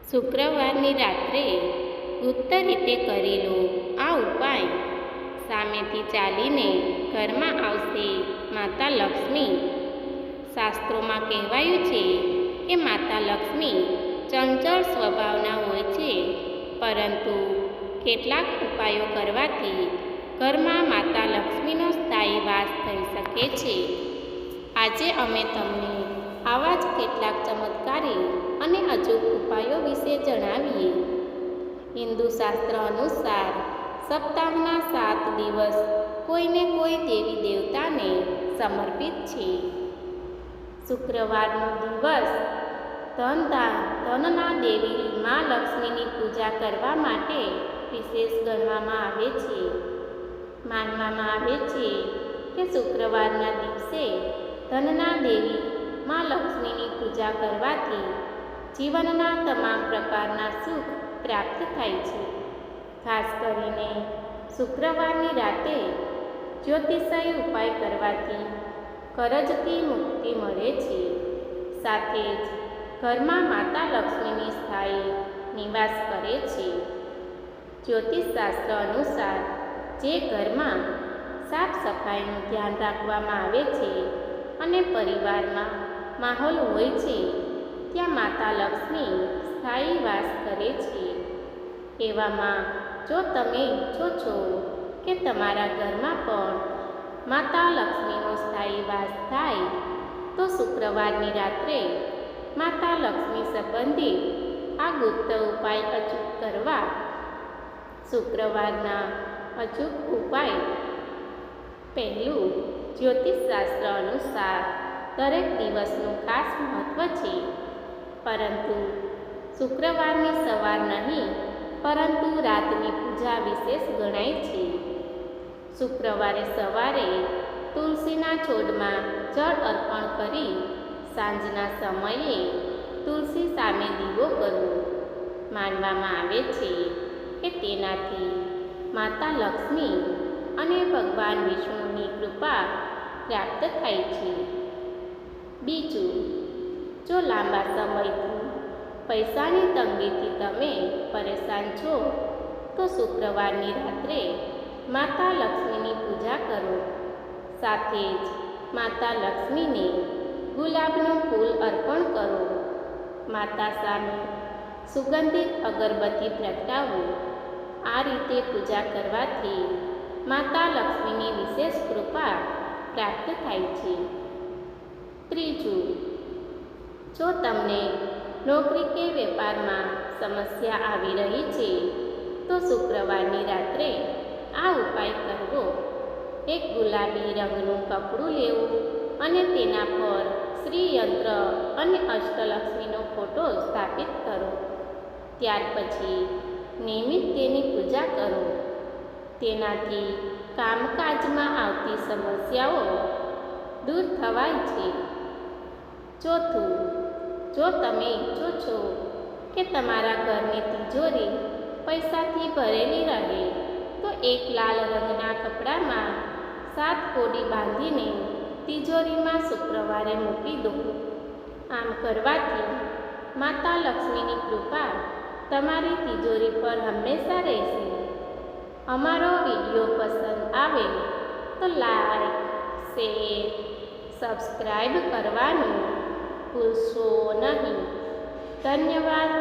શુક્રવારની રાત્રે ગુપ્ત રીતે કરી લો આ ઉપાય. સામેથી ચાલીને ઘરમાં આવશે માતા લક્ષ્મી. શાસ્ત્રોમાં કહેવાયું છે કે માતા લક્ષ્મી ચંચળ સ્વભાવના હોય છે, પરંતુ કેટલાક ઉપાયો કરવાથી ઘરમાં માતા લક્ષ્મીનો સ્થાયી વાસ થઈ શકે છે. આજે અમે તમને આવા જ કેટલાક ચમત્કારી અને અચૂક ઉપાયો વિશે જણાવીએ. હિન્દુ શાસ્ત્ર અનુસાર સપ્તાહના 7 દિવસ કોઈને કોઈ દેવી દેવતાને સમર્પિત છે. શુક્રવારનો દિવસ ધનના દેવી મા લક્ષ્મીની પૂજા કરવા માટે વિશેષ ગણવામાં આવે છે. માનવામાં આવે છે કે શુક્રવારના દિવસે ધનના દેવી મા લક્ષ્મીની પૂજા કરવાથી જીવનના તમામ પ્રકારના સુખ પ્રાપ્ત થાય છે. ખાસ કરીને શુક્રવારની રાતે જ્યોતિષય ઉપાય કરવાથી કરજથી મુક્તિ મળે છે. સાથે જ ઘરમાં માતા લક્ષ્મીની સ્થાયી નિવાસ કરે છે. જ્યોતિષશાસ્ત્ર અનુસાર જે ઘરમાં સાફ સફાઈનું ધ્યાન રાખવામાં આવે છે અને પરિવારમાં માહોલ હોય છે, ત્યાં માતા લક્ષ્મી સ્થાયી વાસ કરે છે. એવામાં જો તમે ઈચ્છો છો કે તમારા ઘરમાં પણ માતા લક્ષ્મીનો સ્થાયી વાસ થાય, તો શુક્રવારની રાત્રે માતા લક્ષ્મી સંબંધિત આ ગુપ્ત ઉપાય અચૂક કરવા. શુક્રવારના અચૂક ઉપાય. પહેલું, જ્યોતિષશાસ્ત્ર અનુસાર દરેક દિવસનું ખાસ મહત્ત્વ છે, પરંતુ શુક્રવારની સવાર નહીં, પરંતુ રાતની પૂજા વિશેષ ગણાય છે. શુક્રવારે સવારે તુલસીના છોડમાં જળ અર્પણ કરી સાંજના સમયે તુલસી સામે દીવો કરવો. માનવામાં આવે છે કે તેનાથી માતા લક્ષ્મી અને ભગવાન વિષ્ણુની કૃપા પ્રાપ્ત થાય છે. બીજું, જો લાંબા સમયથી પૈસાની તંગીથી તમે પરેશાન છો, તો શુક્રવારની રાત્રે માતા લક્ષ્મીની પૂજા કરો. સાથે જ માતા લક્ષ્મીને ગુલાબનું ફૂલ અર્પણ કરો. માતા સામે સુગંધિત અગરબત્તી પ્રગટાવો. આ રીતે પૂજા કરવાથી માતા લક્ષ્મીની વિશેષ કૃપા પ્રાપ્ત થાય છે. ત્રીજું, જો તમને નોકરી કે વેપારમાં સમસ્યા આવી રહી છે, તો શુક્રવારની રાત્રે આ ઉપાય કરવો. એક ગુલાબી રંગનું કપડું લેવું અને તેના પર શ્રી યંત્ર અને અષ્ટલક્ષ્મીનો ફોટો સ્થાપિત કરો. ત્યાર પછી નિયમિત તેની પૂજા કરો. તેનાથી કામકાજમાં આવતી સમસ્યાઓ દૂર થવાય છે. ચોથું, જો તમે ઈચ્છો છો કે તમારા ઘરની તિજોરી પૈસાથી ભરેલી રહે, તો એક લાલ રંગના કપડામાં 7 કોડી બાંધીને તિજોરીમાં શુક્રવારે મૂકી દો. આમ કરવાથી માતા લક્ષ્મીની કૃપા તમારી તિજોરી પર હંમેશા રહેશે. અમારો વિડીયો પસંદ આવે તો લાઈક, શેર, સબસ્ક્રાઈબ કરવાનું ભૂલશો નહીં. ધન્યવાદ.